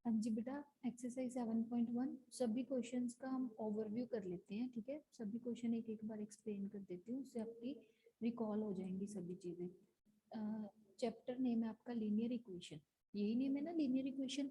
हाँ जी बेटा, एक्सरसाइज 7.1 सभी क्वेश्चंस का हम ओवरव्यू कर लेते हैं। ठीक है, सभी क्वेश्चन एक एक बार एक्सप्लेन कर देती हूँ, उससे आपकी रिकॉल हो जाएंगी सभी चीजें। चैप्टर नेम है आपका लीनियर इक्वेशन, यही नेम है ना, लीनियर इक्वेशन।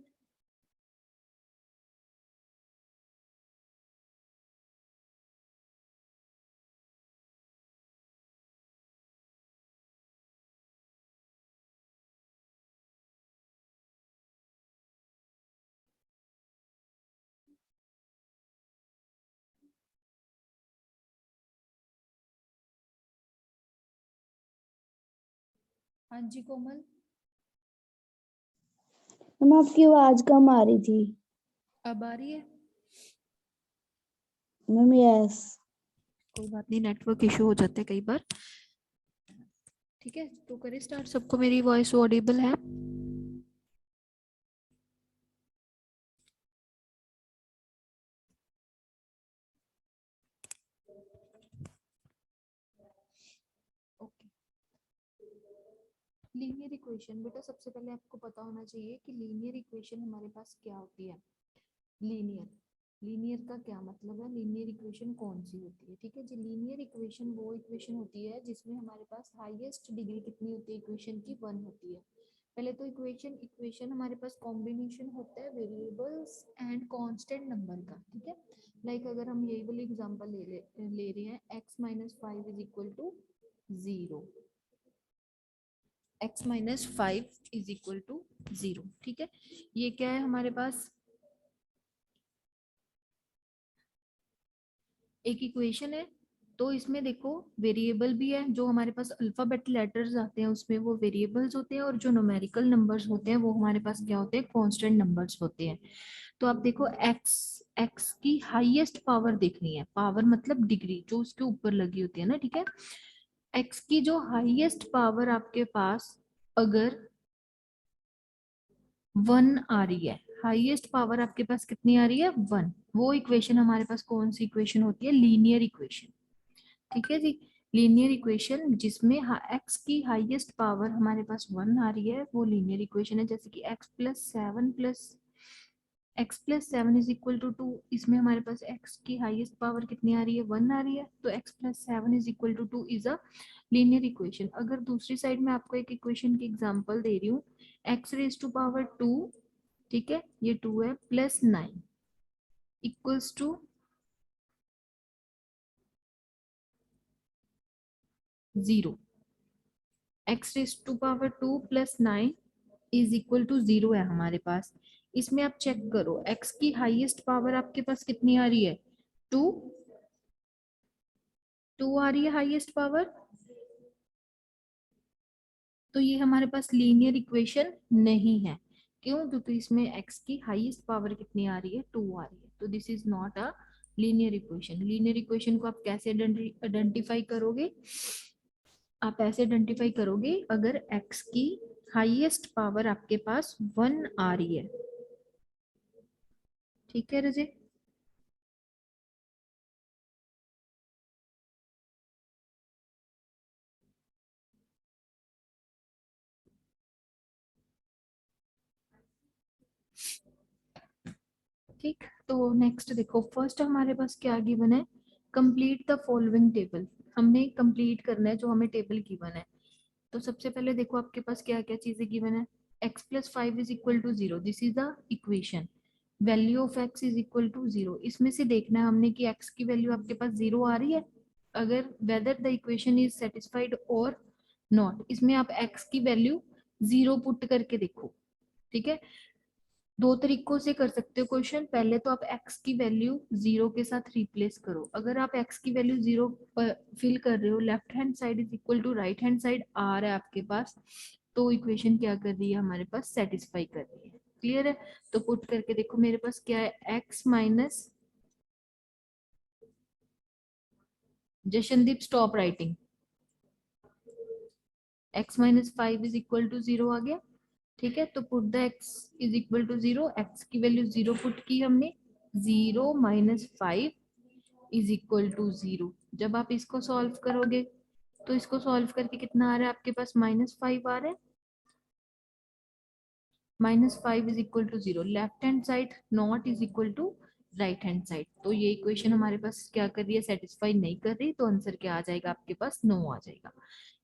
हाँ जी कोमल। मैम आपकी आवाज कम आ रही थी। अब आ रही है? Ma'am yes. कोई बात नहीं, नेटवर्क इशू हो जाते हैं कई बार। ठीक है, तो करें स्टार्ट। सबको मेरी वॉइस ऑडिबल है? ओके। लीनियर इक्वेशन बेटा, सबसे पहले आपको पता होना चाहिए कि लीनियर इक्वेशन हमारे पास क्या होती है। लीनियर, लीनियर का क्या मतलब है, लीनियर इक्वेशन कौन सी होती है। ठीक है जी, लीनियर इक्वेशन वो इक्वेशन होती है जिसमें हमारे पास हाईएस्ट डिग्री कितनी होती है इक्वेशन की, 1 होती है। पहले तो इक्वेशन इक्वेशन हमारे पास कॉम्बिनेशन होता है वेरिएबल्स एंड कांस्टेंट नंबर का। ठीक है, लाइक अगर हम यही वाली एग्जांपल ले रहे हैं, x minus five is equal to zero, x minus five is equal to zero. ठीक है, ये क्या है हमारे पास, एक इक्वेशन है। तो इसमें देखो वेरिएबल भी है, जो हमारे पास अल्फाबेट लेटर्स आते हैं उसमें वो वेरिएबल्स होते हैं, और जो न्यूमेरिकल नंबर्स होते हैं वो हमारे पास क्या होते हैं, कांस्टेंट नंबर्स होते हैं। तो आप देखो x, x की हाईएस्ट पावर देखनी है, पावर मतलब डिग्री जो उसके ऊपर लगी होती है ना। ठीक है, x की जो हाईएस्ट पावर आपके पास अगर 1 आ रही है, हाईएस्ट पावर आपके पास कितनी आ रही है, 1, वो इक्वेशन हमारे पास कौन सी इक्वेशन होती है, लीनियर इक्वेशन। ठीक है जी, लीनियर इक्वेशन जिसमें x की हाईएस्ट पावर हमारे पास 1 आ रही है वो लीनियर इक्वेशन है। जैसे कि x plus seven is equal to two, इसमें हमारे पास x की हाईएस्ट पावर कितनी आ रही है, 1 आ रही है, तो x+7 is equal to two is a linear equation. अगर दूसरी साइड में आपको एक इक्वेशन की एग्जांपल दे रही हूँ, x⁻², ठीक है, ये 2 है, +9 equals to 0, x⁻² + 9 is equal to 0 है हमारे पास। इसमें आप चेक करो x की हाईएस्ट पावर आपके पास कितनी आ रही है, 2, 2 आ रही है हाईएस्ट पावर। तो ये हमारे पास लीनियर इक्वेशन नहीं है। क्यों? क्योंकि इसमें x की हाईएस्ट पावर कितनी आ रही है, 2 आ रही है। तो this is not a linear equation. Linear equation को आप कैसे आइडेंटिफाई करोगे, आप ऐसे आइडेंटिफाई करोगे अगर x की हाईएस्ट पावर आपके पास 1 आ रही है। ठीक है रजे? ठीक, तो नेक्स्ट देखो, फर्स्ट हमारे पास क्या गिवन है, कंप्लीट द फॉलोइंग टेबल। हमने कंप्लीट करना है जो हमें टेबल गिवन है। तो सबसे पहले देखो आपके पास क्या क्या चीजें गिवन है, x+5 is equal to 0, this is the equation. Value of x is equal to 0, इसमें से देखना है हमने कि x की वैल्यू आपके पास 0 आ रही है, अगर whether the equation is satisfied और नॉट। इसमें आप x की वैल्यू 0 पुट करके देखो। ठीक है, दो तरीकों से कर सकते हो क्वेश्चन। पहले तो आप x की वैल्यू 0 के साथ रिप्लेस करो। अगर आप x की वैल्यू 0 फिल कर रहे हो, left hand side is equal to right hand side आ रहा है आपके पास, तो इक्वेशन क्या कर रही है हमारे पास, सेटिस्फाई कर रही है। क्लियर है? तो पुट करके देखो मेरे पास क्या है, x minus, Jashandeep stop writing, x-5 is equal to 0 आ गया। ठीक है, तो put the x is equal to 0, x की वैल्यू 0 पुट की हमने, 0 - 5 इज इक्वल टू 0। जब आप इसको सॉल्व करोगे तो इसको सॉल्व करके कितना आ रहा है आपके पास, -5 आ रहा है। -5 is equal to 0, left hand side not is equal to right hand side. तो ये इक्वेशन हमारे पास क्या कर रही है, सेटिस्फाई नहीं कर रही, तो आंसर क्या आ जाएगा आपके पास, नो आ जाएगा।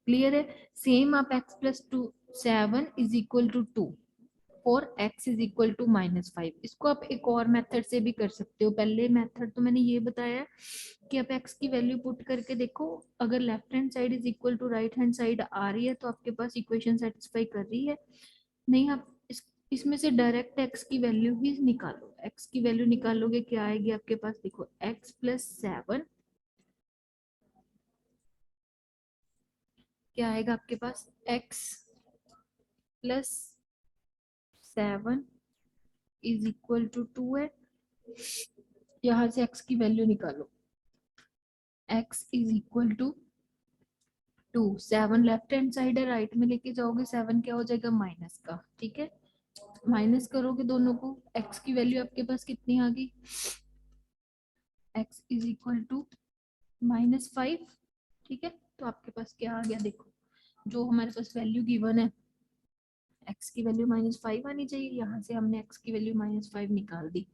क्लियर है। सेम आप x+7 is equal to 2 for x is equal to -5, इसको आप एक और मेथड से भी कर सकते हो। पहले मेथड तो मैंने ये बताया कि आप x की वैल्यू पुट करके देखो, अगर left hand side is equal to right hand side आ रही है तो आपके पास इक्वेशन सेटिस्फाई कर रही है। नहीं, आप इसमें से डायरेक्ट x की वैल्यू ही निकालो। x की वैल्यू निकालोगे क्या आएगी आपके पास, देखो x+7 क्या आएगा आपके पास, x+7 इज इक्वल टू 2 है। यहां से x की वैल्यू निकालो, x is equal to 2, 7 left hand side है, राइट में लेके जाओगे 7 क्या हो जाएगा, माइनस का। ठीक है, माइनस करोगे दोनों को, x की वैल्यू आपके पास कितनी आ गई, x इज इक्वल टू -5। ठीक है, तो आपके पास क्या आ गया, देखो जो हमारे पास वैल्यू गिवन है, x की वैल्यू -5 आनी चाहिए, यहाँ से हमने x की वैल्यू -5 निकाल दी,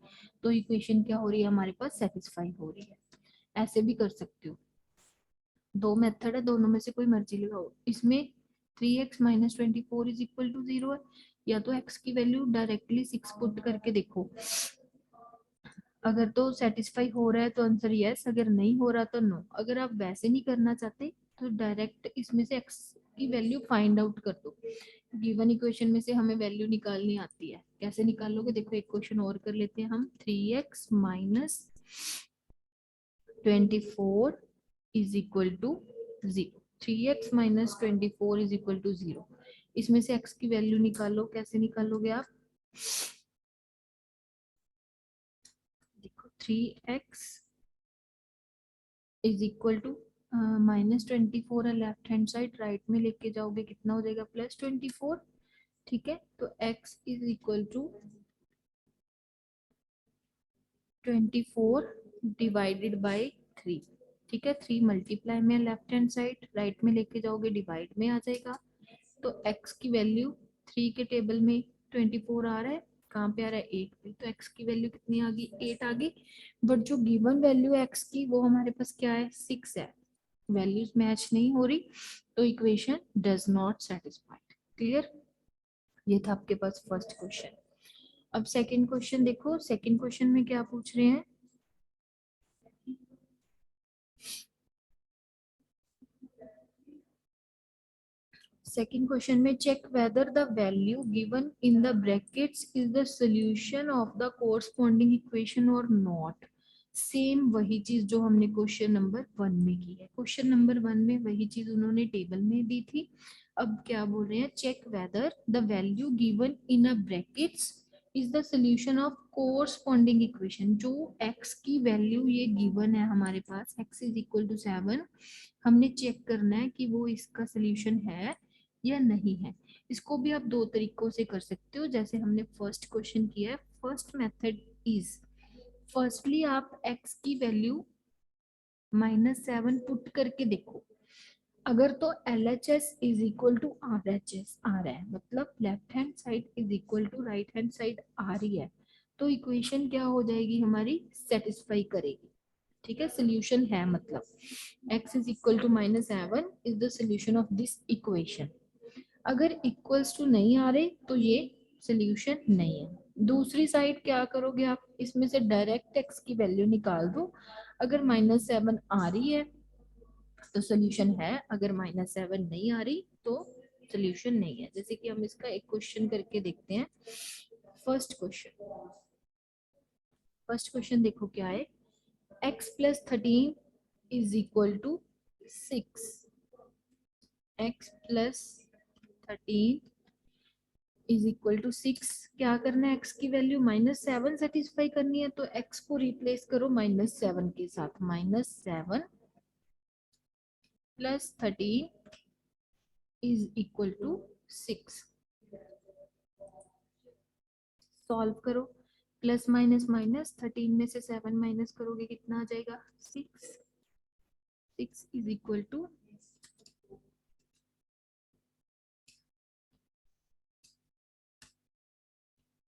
तो इक्वेशन क्या हो रही है हमारे पास, सेटिस्फाई हो रही है। ऐसे भी कर सकते हो, दो मेथड है, दोनों में से कोई मर्जी लगाओ। इसमें 3x - 24 इज इक्वल टू 0 है, या तो x की वैल्यू डायरेक्टली 6 पुट करके देखो, अगर तो सेटिस्फाई हो रहा है तो आंसर यस, अगर नहीं हो रहा तो नो। अगर आप वैसे नहीं करना चाहते तो डायरेक्ट इसमें से x की वैल्यू फाइंड आउट कर दो। गिवन इक्वेशन में से हमें वैल्यू निकालनी आती है, कैसे निकालोगे, देखो एक क्वेश्चन और कर लेते हैं हम। 3x - 24 is equal to 0, 3x - 24 is equal to 0। इसमें से x की वैल्यू निकालो, कैसे निकालोगे आप, देखो 3x इज इक्वल टू -24 है, लेफ्ट हैंड साइड राइट में लेके जाओगे कितना हो जाएगा, +24। ठीक है, तो x is equal to 24 divided by 3। ठीक है, 3 मल्टीप्लाई में लेफ्ट हैंड साइड, राइट में लेके जाओगे डिवाइड में आ जाएगा। तो x की वैल्यू 3 के टेबल में 24 आ रहा है, कहाँ पे आ रहा है, 8 पे, तो x की वैल्यू कितनी आ गई, 8 आ गई। बट जो गिवन वैल्यू है x की, वो हमारे पास क्या है, 6 है, वैल्यूज मैच नहीं हो रही, तो equation does not satisfied. Clear, ये था आपके पास फर्स्ट क्वेश्चन। अब सेकंड क्वेश्चन देखो, सेकंड क्वेश्चन में क्या पूछ रहे हैं, सेकंड क्वेश्चन में check whether the value given in the brackets is the solution of the corresponding equation और नॉट। सेम वही चीज जो हमने क्वेश्चन नंबर 1 में की है, क्वेश्चन नंबर 1 में वही चीज उन्होंने टेबल में दी थी। अब क्या बोल रहे हैं, check whether the value given in a brackets is the solution of corresponding equation. जो x की वैल्यू ये गिवन है हमारे पास, x इज इक्वल टू 7, हमने चेक करना है कि वो इसका सोल्यूशन है या नहीं है। इसको भी आप दो तरीकों से कर सकते हो, जैसे हमने फर्स्ट क्वेश्चन किया है। फर्स्ट मेथड इज, फर्स्टली आप x की वैल्यू -7 पुट करके देखो, अगर तो LHS is equal to RHS आ रहा है, मतलब left hand side is equal to right hand side आ रही है, तो इक्वेशन क्या हो जाएगी हमारी, सेटिस्फाई करेगी। ठीक है, सोल्यूशन है, मतलब x is equal to -7 is the solution of this equation. अगर इक्वल्स टू नहीं आ रहे तो ये सोल्यूशन नहीं है। दूसरी साइड क्या करोगे आप, इसमें से डायरेक्ट x की वैल्यू निकाल दो, अगर -7 आ रही है तो सोल्यूशन है, अगर -7 नहीं आ रही तो सोल्यूशन नहीं है। जैसे कि हम इसका एक क्वेश्चन करके देखते हैं। फर्स्ट क्वेश्चन, फर्स्ट क्वेश्चन देखो क्या है, x+13 is equal to 6, x+13 is equal to 6। क्या करना है, x की वैल्यू -7 सेटिस्फाई करनी है, तो x को रिप्लेस करो -7 के साथ, -7 + 13 इज इक्वल टू 6। सॉल्व करो, प्लस माइनस माइनस, 13 में से 7 माइनस करोगे कितना आ जाएगा, 6। 6 is equal to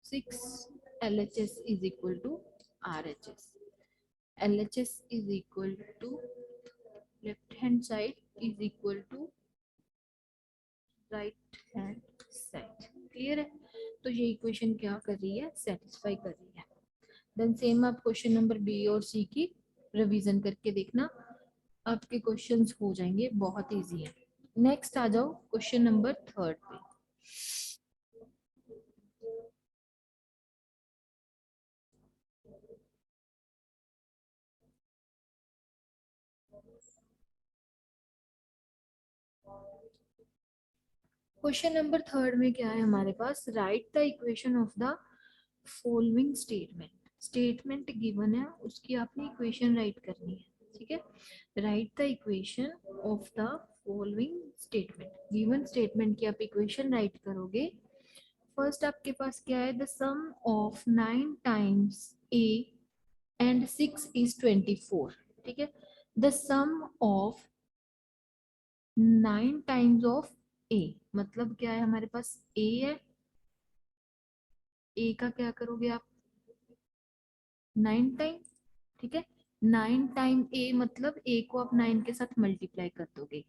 6 LHS is equal to RHS. LHS is equal to left hand side is equal to right hand side. Clear है? तो ये इक्वेशन क्या कर रही है, सेटिस्फाई कर रही है। देन सेम आप क्वेश्चन नंबर बी और सी की रिवीजन करके देखना, आपके क्वेश्चंस हो जाएंगे, बहुत इजी है। नेक्स्ट आ जाओ क्वेश्चन नंबर थर्ड पे। क्वेश्चन नंबर थर्ड में क्या है हमारे पास, write the equation of the following statement. Statement given है, उसकी आपने इक्वेशन राइट करनी है, ठीक है। Write the equation of the following statement. Given statement की आप इक्वेशन राइट करोगे। फर्स्ट आपके पास क्या है, the sum of 9 times a and 6 is 24, ठीक है। The sum of 9 times of a मतलब क्या है, हमारे पास a है, a का क्या करोगे आप, 9 टाइम, ठीक है। 9 टाइम a मतलब a को आप 9 के साथ मल्टीप्लाई कर दोगे।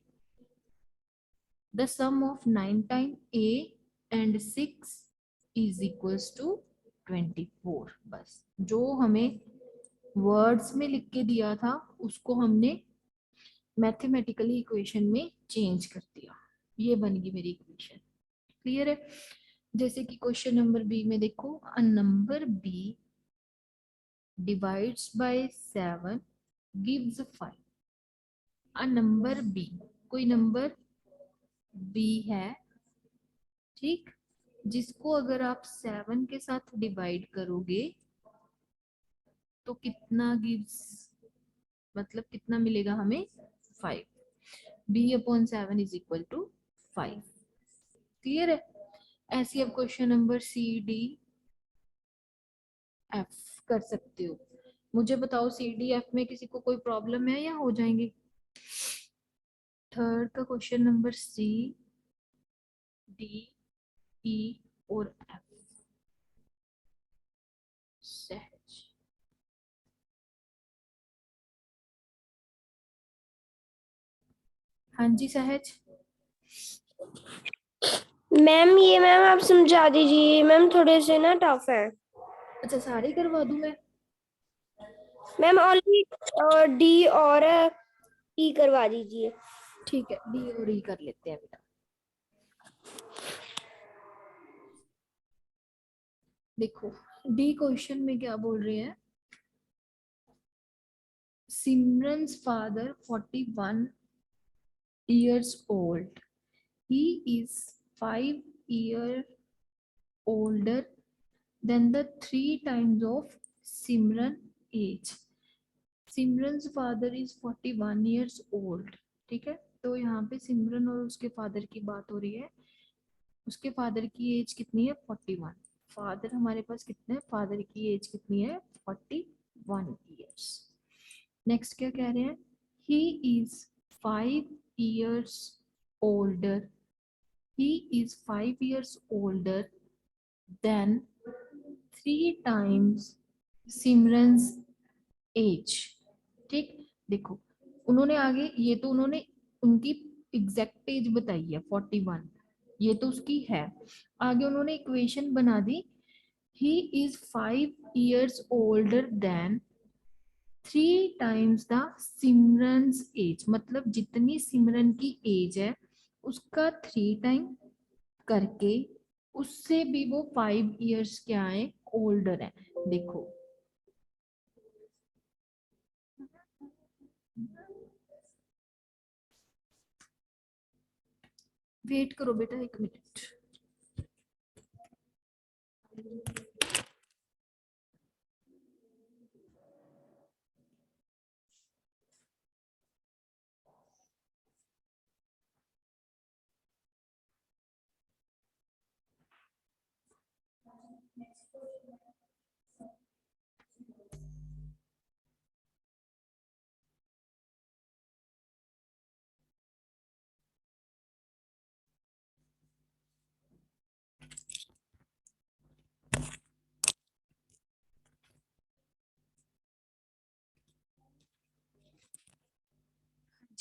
The sum of 9 time a and 6 is equals to 24। बस जो हमें वर्ड्स में लिख के दिया था उसको हमने मैथमेटिकली इक्वेशन में चेंज कर दिया, ये बन गई मेरी इक्वेशन। क्लियर है? जैसे कि क्वेश्चन नंबर बी में देखो, a number B divides by 7 gives 5। A number B, कोई नंबर बी है, ठीक, जिसको अगर आप 7 के साथ डिवाइड करोगे तो कितना गिव्स, मतलब कितना मिलेगा हमें, 5। B upon 7 is equal to 5। Clear है? ऐसे अब question number C D F कर सकते हो। मुझे बताओ सी डी एफ में किसी को कोई प्रॉब्लम है या हो जाएंगे? थर्ड का question number C D E और एफ सहज। हाँ जी सहज। मैम ये मैम आप समझा दीजिए, मैम थोड़े से ना टफ है। अच्छा सारे करवा दूं मैं? मैम ओनली डी और ई करवा दीजिए। ठीक है, डी और ई कर लेते हैं बेटा। देखो डी क्वेश्चन में क्या बोल रहे हैं, Simran's father 41 years old, he is 5 years older than the 3 times of Simran age. Simran's father is 41 years old, ठीक है। तो यहाँ पे सिमरन और उसके फादर की बात हो रही है, उसके फादर की एज कितनी है, 41। फादर हमारे पास कितने हैं, फादर की एज कितनी है, 41 years। नेक्स्ट क्या कह रहे हैं, ही is 5 years older, he is 5 years older than 3 times Simran's age, ठीक। देखो उन्होंने आगे, ये तो उन्होंने उनकी एग्जैक्ट एज बताई है 41, ये तो उसकी है। आगे उन्होंने इक्वेशन बना दी, he is 5 years older than 3 times the Simran's age, मतलब जितनी सिमरन की एज है उसका 3 टाइम करके उससे भी वो 5 years क्या है, ओल्डर है। देखो वेट करो बेटा 1 मिनट।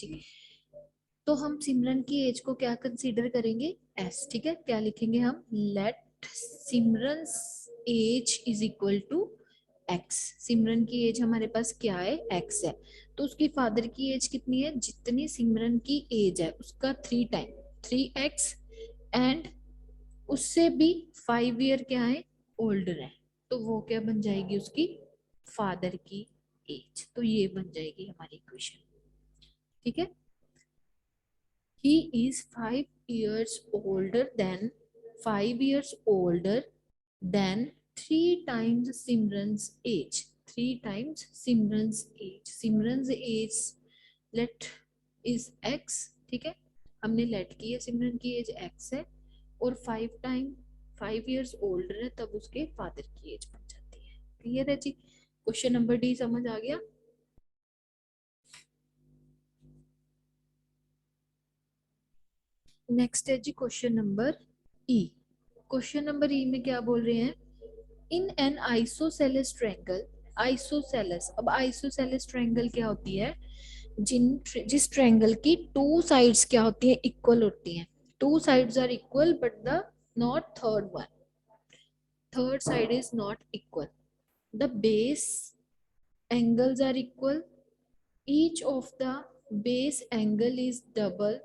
जी। तो हम सिमरन की एज को क्या कंसीडर करेंगे, एस। ठीक है, क्या लिखेंगे हम, let Simran age is equal to x. Simran की एज हमारे पास क्या है, एक्स है। तो उसकी फादर की एज कितनी है, जितनी सिमरन की एज है उसका 3 टाइम 3x, एंड उससे भी 5 ईयर क्या है, ओल्डर है। तो वो क्या बन जाएगी, उसकी फादर की एज। तो ये बन जाएगी हमारी इक्वेशन। ठीक है, he is 5 years older than 5 years older than 3 times Simran's age, 3 times Simran's age। Simran's age let is x। ठीक है, हमने लेट की है, सिमरन की एज x है और 5 years ओल्डर है, तब उसके फादर की एज बन जाती है। क्लियर है जी, क्वेश्चन नंबर डी समझ आ गया। नेक्स्ट है जी question number E. Question number E में क्या बोल रहे हैं, in an isosceles triangle, isosceles. अब आइसोसेलेस ट्रायंगल क्या होती है, जिस ट्रायंगल की 2 साइड्स क्या होती है, इक्वल होती हैं। 2 sides are equal but the not third one, third side is not equal. The base angles are equal, each of the base angle is double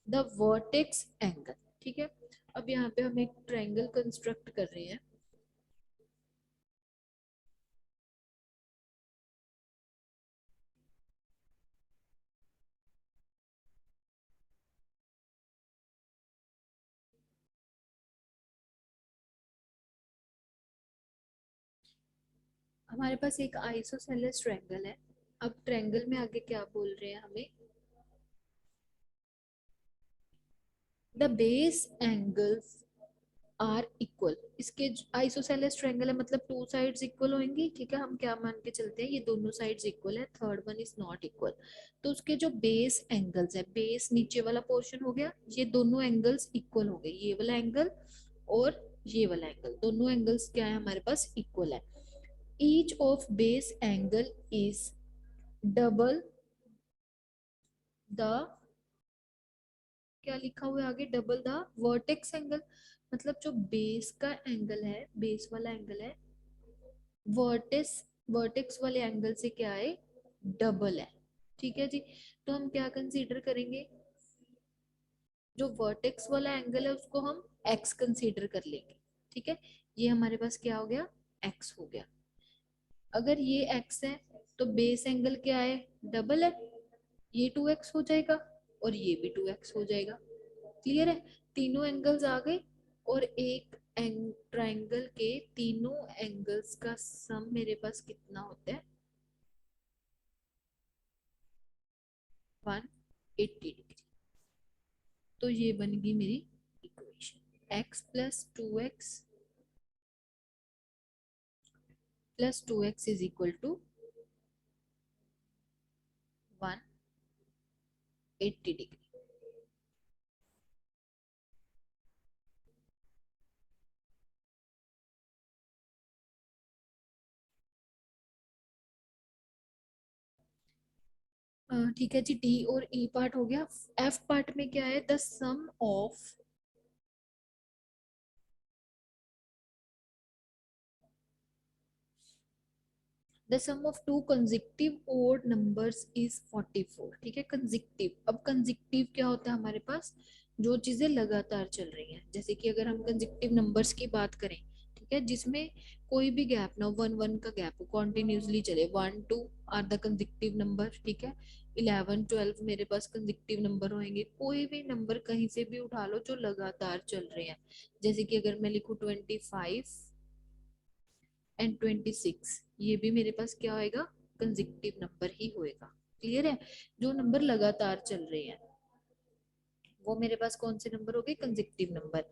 the vertex angle. ठीक है, अब यहाँ पे हम एक ट्रायंगल कंस्ट्रक्ट कर रहे हैं। हमारे पास एक आइसोसेलेस ट्रायंगल है। अब ट्रायंगल में आगे क्या बोल रहे हैं हमें, the base angles are equal. इसके आइसोसेलेस ट्रायंगल है मतलब 2 साइड्स इक्वल होंगी। ठीक है, हम क्या मान के चलते हैं, ये दोनों साइड्स इक्वल है, third one is not equal. तो उसके जो बेस एंगल्स है, बेस नीचे वाला पोर्शन हो गया, ये दोनों एंगल्स इक्वल हो गए, ये वाला एंगल और ये वाला एंगल, दोनों एंगल्स क्या है हमारे पास, इक्वल है। Each of base angle is double the, क्या लिखा हुआ है आगे, डबल द वर्टेक्स एंगल। मतलब जो बेस का एंगल है, बेस वाला एंगल है, वर्टेक्स वर्टेक्स वाले एंगल से क्या है, डबल है। ठीक है जी, तो हम क्या कंसीडर करेंगे, जो वर्टेक्स वाला एंगल है उसको हम x कंसीडर कर लेंगे। ठीक है, ये हमारे पास क्या हो गया, x हो गया। अगर ये x है तो बेस एंगल क्या है, डबल है, ये 2x हो जाएगा और ये भी 2x हो जाएगा। क्लियर है, तीनों एंगल्स आ गए और एक ट्रायंगल के तीनों एंगल्स का सम मेरे पास कितना होता है, 180 डिग्री। तो ये बन गई मेरी equation, x plus 2x plus 2x is equal to 180 degree. ठीक है जी, डी और ई पार्ट हो गया। एफ पार्ट में क्या है, the sum of the sum of two consecutive odd numbers is 44। ठीक है, कंसेक्यूटिव। अब कंसेक्यूटिव क्या होता है हमारे पास, जो चीजें लगातार चल रही हैं। जैसे कि अगर हम कंसेक्यूटिव नंबर्स की बात करें, ठीक है, जिसमें कोई भी गैप ना हो, 1 1 का गैप हो, कॉन्टिन्यूसली चले, 1 2 आर द कंसेक्यूटिव नंबर। ठीक है, 11 12 मेरे पास कंसेक्यूटिव नंबर होंगे। कोई भी नंबर कहीं से भी उठा लो जो लगातार चल रहे हैं। जैसे कि अगर मैं लिखूं 25 एंड 26, ये भी मेरे पास क्या होएगा, कंसेक्यूटिव नंबर ही होएगा। क्लियर है, जो नंबर लगातार चल रहे हैं वो मेरे पास कौन से नंबर हो गए, consecutive number.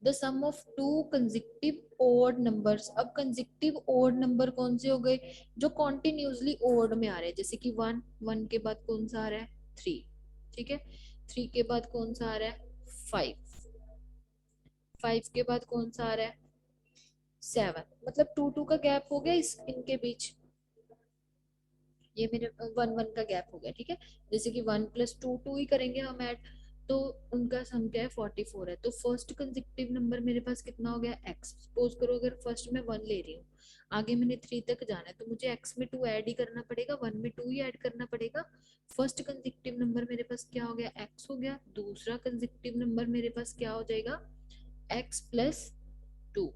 The sum of two consecutive odd numbers. अब कंसेक्यूटिव ओड नंबर कौन से हो गए, जो कॉन्टिन्यूसली ओड में आ रहे हैं। जैसे कि 1 1 के बाद कौन सा आ रहा है, 3। ठीक है, 3 के बाद कौन सा आ रहा है, 5 5 के बाद कौन सा आ रहा है, 7। मतलब 2 2 का गैप हो गया इनके बीच। ये मेरे 1 1 का गैप हो गया, ठीक है। जैसे कि 1 + 2 2 ही करेंगे हम ऐड, तो उनका सम क्या है 44 है। तो फर्स्ट कंसेक्यूटिव नंबर मेरे पास कितना हो गया x। सपोज करो अगर फर्स्ट में 1 ले रही हूँ, आगे मैंने 3 तक जाना है, तो मुझे x में 2 ऐड ही करना पड़ेगा, 1 में 2 ही ऐड करना पड़ेगा। फर्स्ट कंसेक्यूटिव नंबर मेरे पास क्या हो गया x हो गया, दूसरा कंसेक्यूटिव नंबर मेरे पास क्या हो जाएगा x + 2,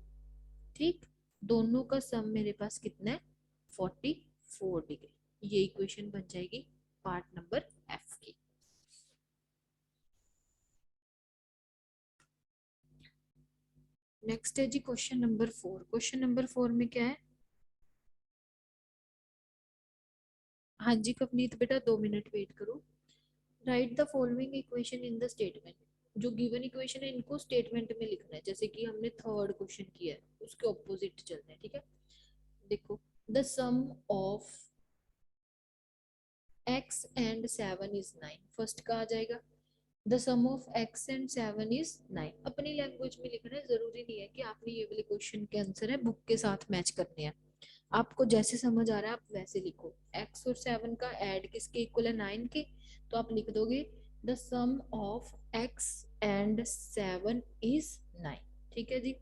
ठीक। दोनों का सम मेरे पास कितना है 44 डिग्री। ये इक्वेशन बन जाएगी पार्ट नंबर एफ की। नेक्स्ट है जी क्वेश्चन नंबर 4। क्वेश्चन नंबर 4 में क्या है, हाँ जी कवनीत बेटा 2 मिनट वेट करो। Right the following equation in the statement. जो गिवन इक्वेशन है इनको स्टेटमेंट में लिखना है, जैसे कि हमने थर्ड क्वेश्चन किया है उसके ऑपोजिट चलना है, ठीक है। देखो, the sum of x and 7 is 9। First का आ जाएगा the sum of x and 7 is 9। अपनी लैंग्वेज में लिखना है, जरूरी नहीं है कि आपने ये वाले क्वेश्चन के आंसर है बुक के साथ मैच करने हैं। आपको जैसे समझ आ रहा है आप वैसे लिखो। x और 7 का ऐड किसके इक्वल है 9 के, तो आप लिख दोगे the sum of x and 7 is 9, ठीक है जी।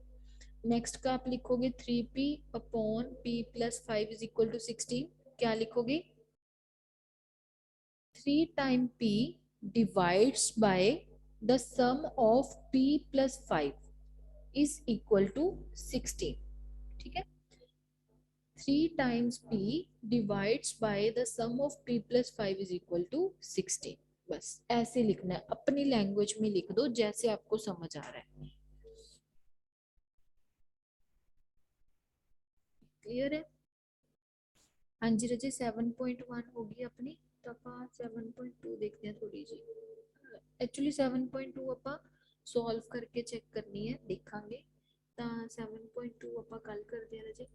नेक्स्ट का आप लिखोगे 3p upon p + 5 is equal to 16। क्या लिखोगे 3 time p divides by the sum of p plus 5 is equal to 16, ठीक है। 3 times p divides by the sum of p plus 5 is equal to 16। बस ऐसे लिखना है, अपनी लैंग्वेज में लिख दो जैसे आपको समझ आ रहा है। क्लियर है? हाँ जी रजे 7.1 होगी अपनी, तो आप 7.2 देखते हैं थोड़ी जी। एक्चुअली 7.2 ਆਪਾਂ ਸੋਲਵ ਕਰਕੇ ਚੈੱਕ ਕਰਨੀ ਹੈ, ਦੇਖਾਂਗੇ ਤਾਂ 7.2 ਆਪਾਂ ਕੱਲ ਕਰਦੇ ਹਾਂ ਰਜੇ।